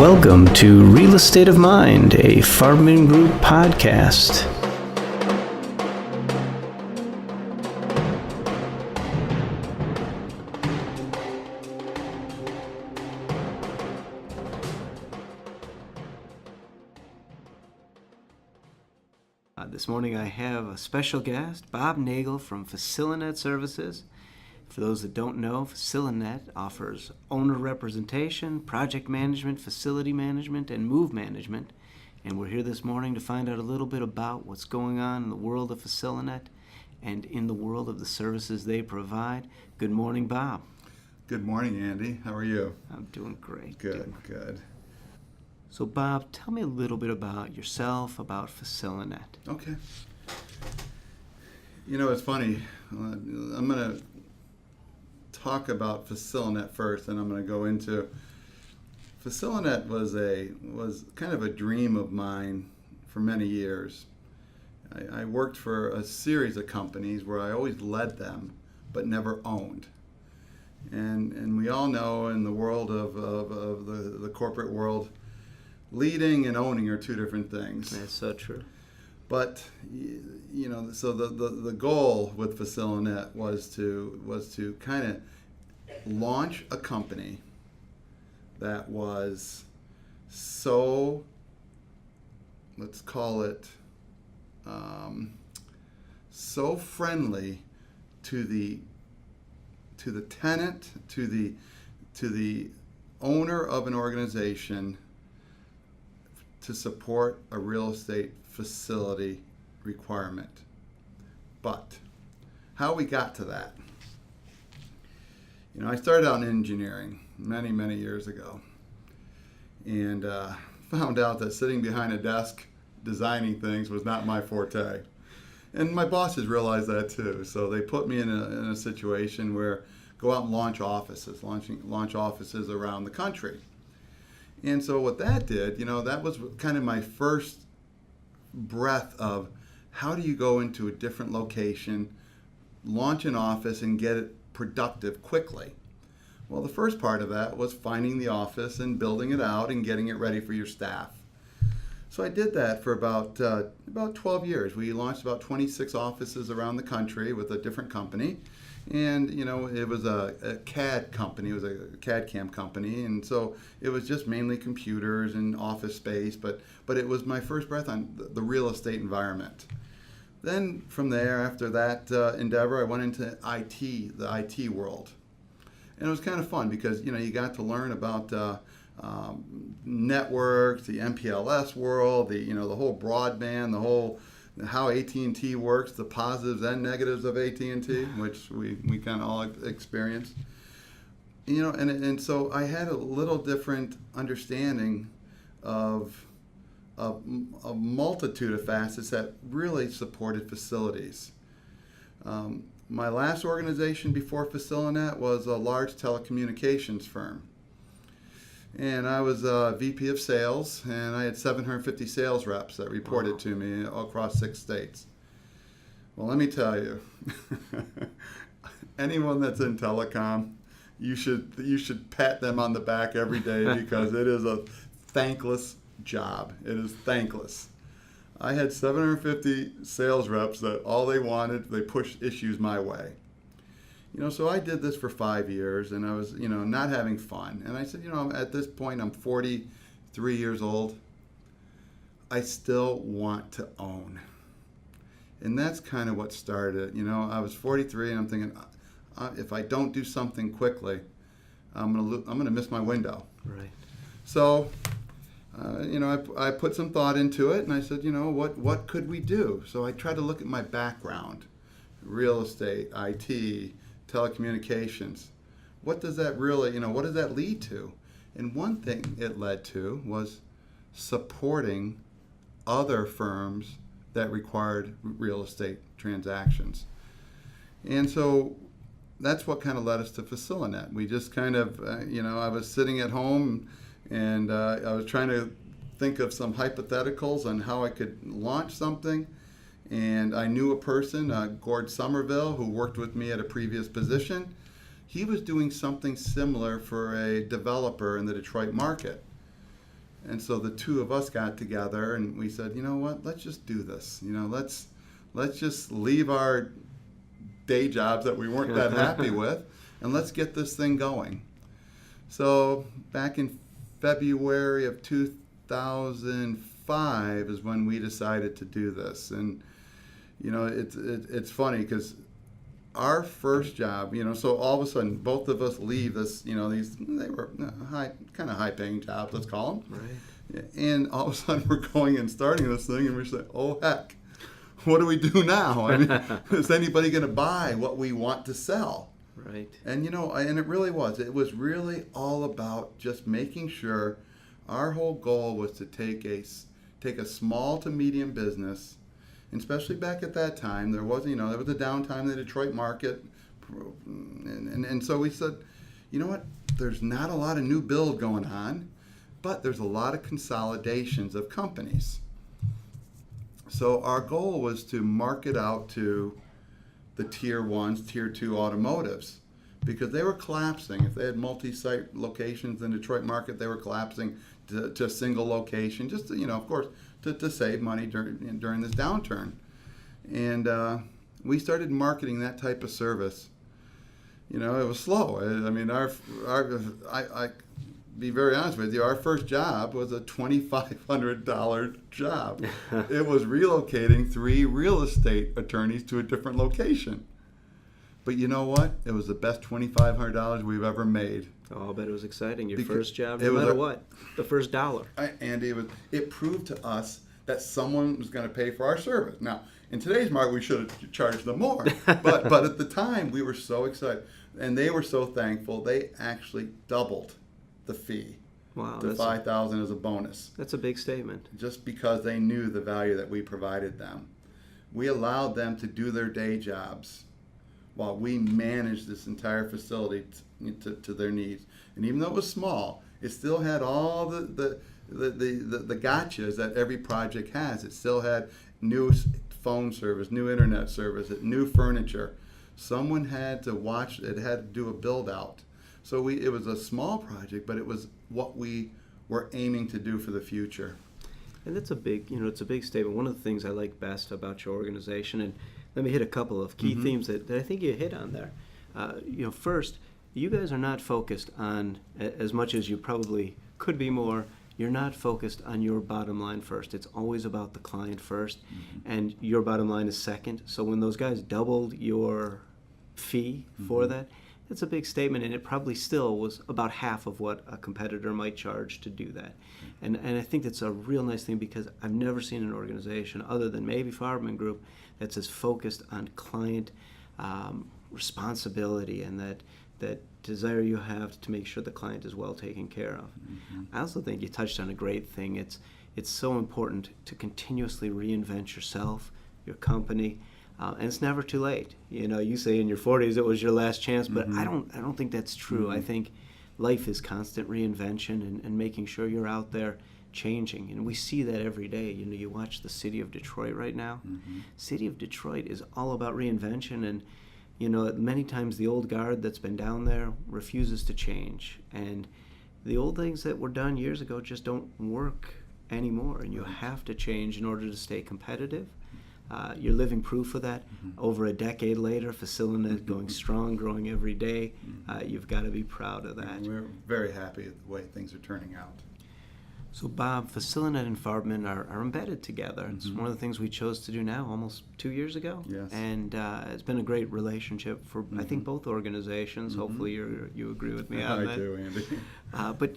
Welcome to Real Estate of Mind, a FarbmanGroup podcast. This morning I have a special guest, Bob Nagel from FaciliNet Services. For those that don't know, FaciliNet offers owner representation, project management, facility management, and move management. And we're here this morning to find out a little bit about what's going on in the world of FaciliNet and in the world of the services they provide. Good morning, Bob. Good morning, Andy. How are you? I'm doing great. Good. So, Bob, tell me a little bit about yourself, about FaciliNet. Okay. You know, it's funny. I'm going to talk about FaciliNet first, and I'm going to go into FaciliNet was kind of a dream of mine for many years. I worked for a series of companies where I always led them, but never owned. And we all know in the world of the corporate world, leading and owning are two different things. That's so true. But you know, so the goal with FaciliNet was to kind of launch a company that was so, let's call it, so friendly to the tenant, to the owner of an organization, to support a real estate facility requirement. But how we got to that, you know, I started out in engineering many years ago, and found out that sitting behind a desk designing things was not my forte. And my bosses realized that too, so they put me in a situation where go out and launch offices around the country. And so what that did, you know, that was kind of my first breath of how do you go into a different location, launch an office, and get it productive quickly. Well, the first part of that was finding the office and building it out and getting it ready for your staff. So I did that for about 12 years. We launched about 26 offices around the country with a different company. And, you know, it was a CAD company. It was a CAD CAM company. And so it was just mainly computers and office space. But it was my first breath on the real estate environment. Then from there, after that endeavor, I went into IT, the IT world. And it was kind of fun because, you know, you got to learn about networks, the MPLS world, the whole broadband, the whole how AT&T works, the positives and negatives of AT&T, which we kind of all experienced. You know, and so I had a little different understanding of a multitude of facets that really supported facilities. My last organization before FaciliNet was a large telecommunications firm. And I was a VP of sales, and I had 750 sales reps that reported to me across 6 states. Well, let me tell you, anyone that's in telecom, you should pat them on the back every day because it is a thankless job. It is thankless. I had 750 sales reps that all they wanted, they pushed issues my way. You know, so I did this for 5 years, and I was, you know, not having fun. And I said, you know, at this point, I'm 43 years old. I still want to own. And that's kind of what started. You know, I was 43, and I'm thinking, if I don't do something quickly, I'm gonna miss my window. Right. So, you know, I put some thought into it, and I said, you know, what could we do? So I tried to look at my background, real estate, IT, telecommunications. What does that really, you know, what does that lead to? And one thing it led to was supporting other firms that required real estate transactions. And so that's what kind of led us to FaciliNet. We just kind of, you know, I was sitting at home and I was trying to think of some hypotheticals on how I could launch something. And I knew a person, Gord Somerville, who worked with me at a previous position. He was doing something similar for a developer in the Detroit market. And so the two of us got together and we said, you know what, let's just do this. Let's just leave our day jobs that we weren't that happy with, and let's get this thing going. So back in February of 2005 is when we decided to do this. And it's funny because our first job, so all of a sudden both of us leave this, they were kind of high paying jobs, let's call them. Right. And all of a sudden we're going and starting this thing and we're saying, oh heck, what do we do now? I mean, is anybody going to buy what we want to sell? Right. And and it really was. It was really all about just making sure our whole goal was to take a small to medium business, and especially back at that time, there was a downtime in the Detroit market, and so we said, you know what? There's not a lot of new build going on, but there's a lot of consolidations of companies. So our goal was to market out to the tier 1s, tier 2 automotives, because they were collapsing. If they had multi-site locations in the Detroit market, they were collapsing to a single location, just to, of course, to save money during this downturn. And we started marketing that type of service. It was slow. I mean, I be very honest with you, our first job was a $2,500 job. It was relocating 3 real estate attorneys to a different location. But you know what? It was the best $2,500 we've ever made. Oh, I'll bet it was exciting. Your Because first job, it no was matter what, the first dollar. And it proved to us that someone was going to pay for our service. Now, in today's market, we should have charged them more. But at the time, we were so excited. And they were so thankful, they actually doubled the fee Wow, to $5,000 as a bonus, that's a big statement. just because they knew the value that we provided them. We allowed them to do their day jobs while we managed this entire facility to their needs. And even though it was small, it still had all the gotchas that every project has. It still had new phone service, new internet service, new furniture. Someone had to watch it, had to do a build out. So it was a small project, but it was what we were aiming to do for the future. And that's a big, it's a big statement. One of the things I like best about your organization, and let me hit a couple of key themes that I think you hit on there. First, you guys are not focused on, as much as you probably could be more, you're not focused on your bottom line first. It's always about the client first, and your bottom line is second. So when those guys doubled your fee for that, that's a big statement, and it probably still was about half of what a competitor might charge to do that. And I think that's a real nice thing, because I've never seen an organization other than maybe FarbmanGroup that's as focused on client responsibility and that desire you have to make sure the client is well taken care of. I also think you touched on a great thing. It's so important to continuously reinvent yourself, your company. And it's never too late. You say in your 40s it was your last chance, but I don't think that's true. I think life is constant reinvention and making sure you're out there changing. And we see that every day. You watch the city of Detroit right now. City of Detroit is all about reinvention, and many times the old guard that's been down there refuses to change. And the old things that were done years ago just don't work anymore, and you have to change in order to stay competitive. You're living proof of that. Over a decade later, FaciliNet going strong, growing every day. You've got to be proud of that. We're very happy with the way things are turning out. So Bob, FaciliNet and Farbman are embedded together. It's one of the things we chose to do now, almost 2 years ago. Yes. And it's been a great relationship for, I think, both organizations. Hopefully you agree with me on that. I do, Andy. But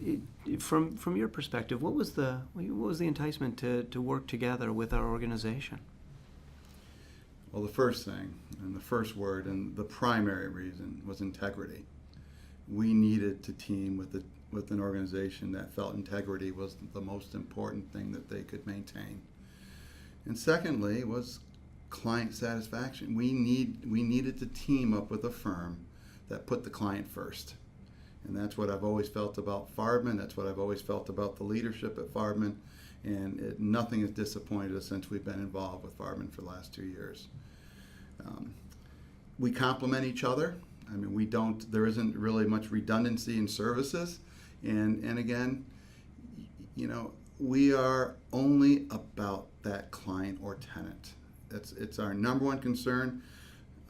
from your perspective, what was the enticement to work together with our organization? Well, the first thing, and the first word, and the primary reason was integrity. We needed to team with an organization that felt integrity was the most important thing that they could maintain. And secondly was client satisfaction. We needed to team up with a firm that put the client first. And that's what I've always felt about Farbman. That's what I've always felt about the leadership at Farbman. And nothing has disappointed us since we've been involved with Farbman for the last 2 years. We complement each other. I mean, there isn't really much redundancy in services. And again, we are only about that client or tenant. It's our number one concern.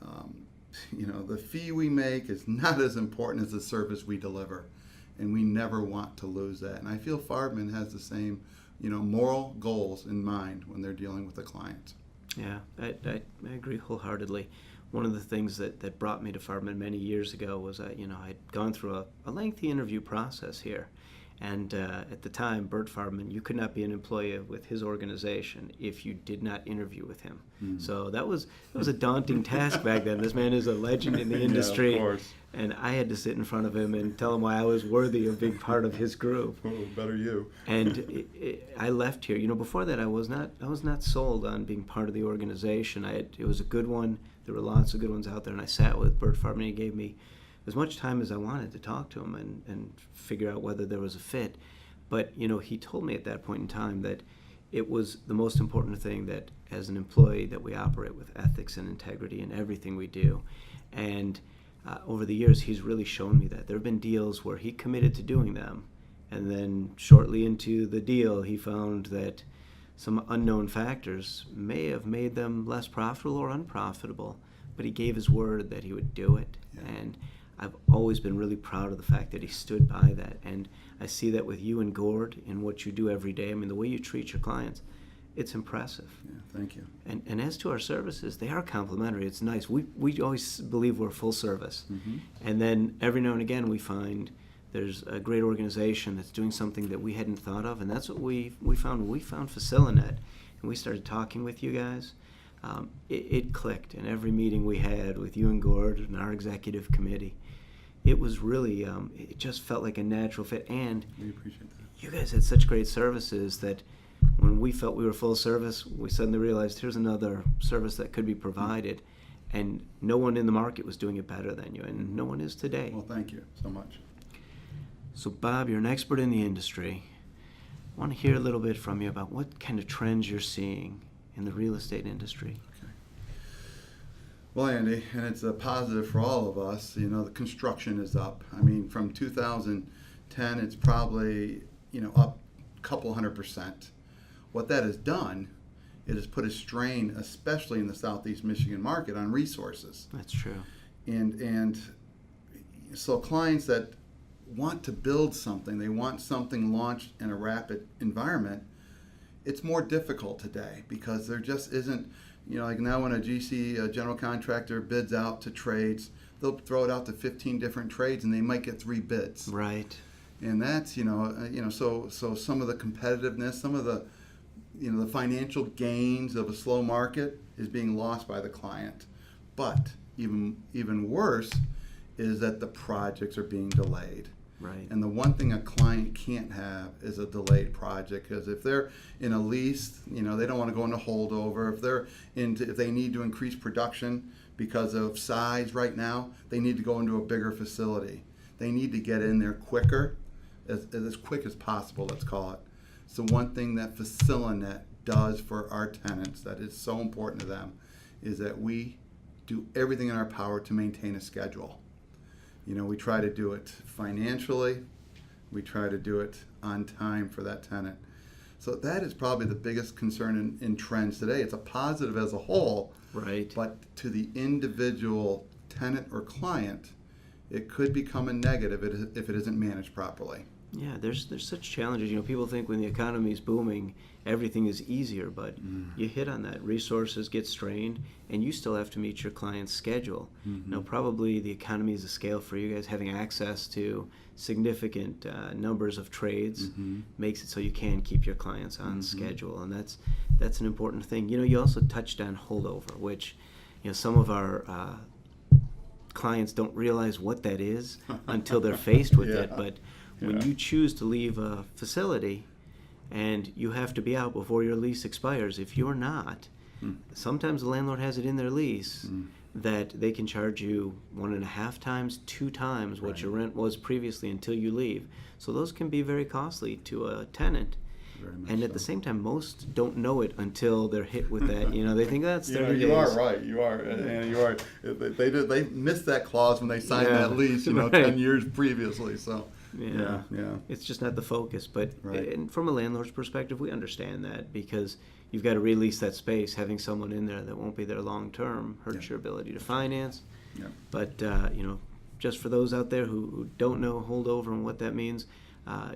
The fee we make is not as important as the service we deliver, and we never want to lose that. And I feel Farbman has the same, moral goals in mind when they're dealing with the clients. Yeah, I agree wholeheartedly. One of the things that brought me to Farbman many years ago was I'd gone through a lengthy interview process here. And at the time, Bert Farbman, you could not be an employee with his organization if you did not interview with him. Mm. So that was a daunting task back then. This man is a legend in the industry. Yeah, of course. And I had to sit in front of him and tell him why I was worthy of being part of his group. Oh, better you. And I left here. Before that, I was not sold on being part of the organization. It was a good one. There were lots of good ones out there, and I sat with Bert Farbman. He gave me as much time as I wanted to talk to him and figure out whether there was a fit. But, he told me at that point in time that it was the most important thing that as an employee that we operate with ethics and integrity in everything we do. And over the years, he's really shown me that. There have been deals where he committed to doing them, and then shortly into the deal, he found that some unknown factors may have made them less profitable or unprofitable, but he gave his word that he would do it. Yeah. And I've always been really proud of the fact that he stood by that. And I see that with you and Gord in what you do every day. I mean, the way you treat your clients, it's impressive. Yeah, thank you. And as to our services, they are complimentary. It's nice. We always believe we're full service. Mm-hmm. And then every now and again we find there's a great organization that's doing something that we hadn't thought of. And that's what we found when we found FaciliNet. And we started talking with you guys. It clicked in every meeting we had with you and Gord and our executive committee. It was really, it just felt like a natural fit. And we appreciate that. You guys had such great services that when we felt we were full service, we suddenly realized here's another service that could be provided. And no one in the market was doing it better than you, and no one is today. Well, thank you so much. So, Bob, you're an expert in the industry. I want to hear a little bit from you about what kind of trends you're seeing in the real estate industry. Okay. Well, Andy, and it's a positive for all of us, the construction is up. I mean, from 2010, it's probably, up a couple 100%. What that has done, it has put a strain, especially in the Southeast Michigan market, on resources. That's true. And so clients that want to build something, they want something launched in a rapid environment, it's more difficult today because there just isn't, like now when a GC, a general contractor, bids out to trades, they'll throw it out to 15 different trades and they might get 3 bids. Right. And that's, so some of the competitiveness, some of the, the financial gains of a slow market is being lost by the client. But even worse is that the projects are being delayed. Right. And the one thing a client can't have is a delayed project, because if they're in a lease, they don't want to go into holdover. If they need to increase production because of size right now, they need to go into a bigger facility. They need to get in there quicker, as quick as possible, let's call it. So one thing that FaciliNet does for our tenants that is so important to them is that we do everything in our power to maintain a schedule. We try to do it financially. We try to do it on time for that tenant. So that is probably the biggest concern in trends today. It's a positive as a whole, right? But to the individual tenant or client, it could become a negative if it isn't managed properly. Yeah, there's such challenges. People think when the economy is booming, everything is easier, but you hit on that. Resources get strained, and you still have to meet your client's schedule. Mm-hmm. Probably the economy is a scale for you guys. Having access to significant numbers of trades makes it so you can keep your clients on schedule, and that's an important thing. You also touched on holdover, which some of our clients don't realize what that is until they're faced with it, but when you choose to leave a facility and you have to be out before your lease expires, if you're not, sometimes the landlord has it in their lease that they can charge you 1.5 times, 2 times what your rent was previously until you leave. So those can be very costly to a tenant. And at the same time, most don't know it until they're hit with that. They think that's 30 days. You are right. You are, and you are. They missed that clause when they signed that lease. 10 years previously. So Yeah. Yeah. It's just not the focus. But Right. and from a landlord's perspective, we understand that because you've got to release that space. Having someone in there that won't be there long term hurts Yeah. your ability to finance. Yeah. But, just for those out there who don't know holdover and what that means,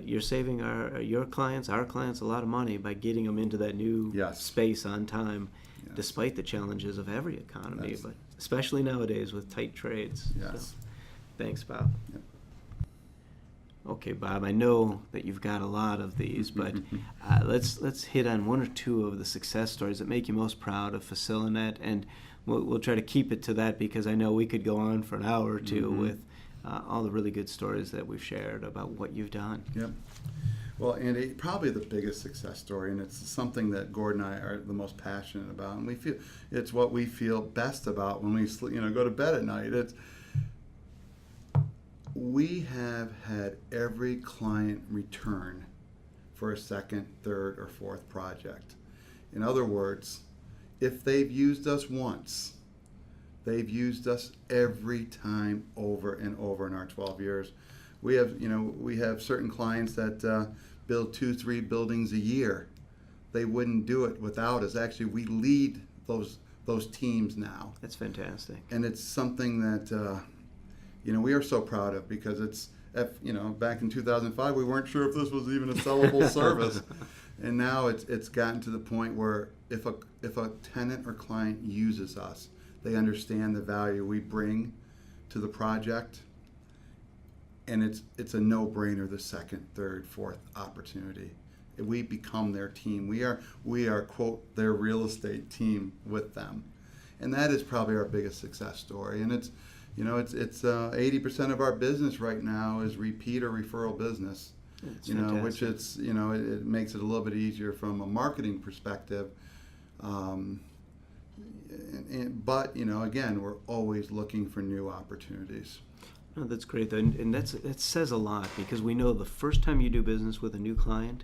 you're saving our clients a lot of money by getting them into that new Yes. space on time, Yes. despite the challenges of every economy, Yes. but especially nowadays with tight trades. Yes. So, thanks, Bob. Yep. Okay, Bob, I know that you've got a lot of these, but let's hit on one or two of the success stories that make you most proud of FaciliNet, and we'll try to keep it to that because I know we could go on for an hour or two with all the really good stories that we've shared about what you've done. Yep. Well, Andy, probably the biggest success story, and it's something that Gord and I are the most passionate about, and we feel it's what we feel best about when we go to bed at night. We have had every client return for a second, third, or fourth project. In other words, if they've used us once, they've used us every time over and over in our 12 years. We have certain clients that build 2-3 buildings a year. They wouldn't do it without us. Actually, we lead those teams now. That's fantastic. And it's something that we are so proud of because back in 2005 we weren't sure if this was even a sellable service, and now it's gotten to the point where if a tenant or client uses us, they understand the value we bring to the project, and it's a no-brainer the second, third, fourth opportunity. We become their team. We are quote their real estate team with them, and that is probably our biggest success story. And it's 80% of our business right now is repeat or referral business. That's Which it makes it a little bit easier from a marketing perspective. But again, we're always looking for new opportunities. No, that's great, though. And that says a lot because we know the first time you do business with a new client,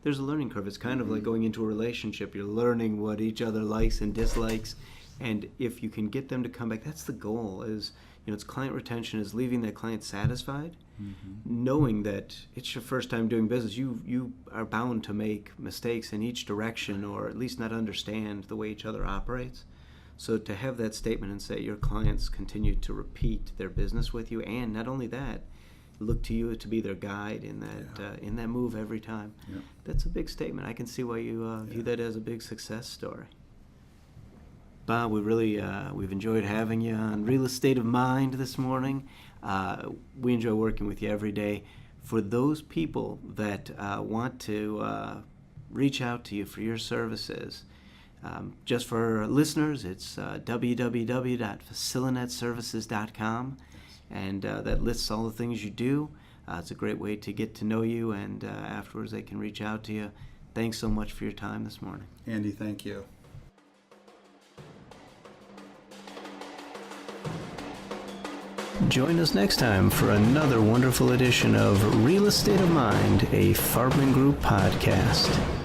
there's a learning curve. It's kind of like going into a relationship. You're learning what each other likes and dislikes. And if you can get them to come back, that's the goal. It's client retention, is leaving that client satisfied, knowing that it's your first time doing business. You are bound to make mistakes in each direction, or at least not understand the way each other operates. So to have that statement and say your clients continue to repeat their business with you, and not only that, look to you to be their guide in that move every time. Yeah. That's a big statement. I can see why you view that as a big success story. Bob, we've enjoyed having you on Real Estate of Mind this morning. We enjoy working with you every day. For those people that want to reach out to you for your services, just for our listeners, it's www.FaciliNetServices.com, and that lists all the things you do. It's a great way to get to know you, and afterwards they can reach out to you. Thanks so much for your time this morning. Andy, thank you. Join us next time for another wonderful edition of Real Estate of Mind, a FarbmanGroup podcast.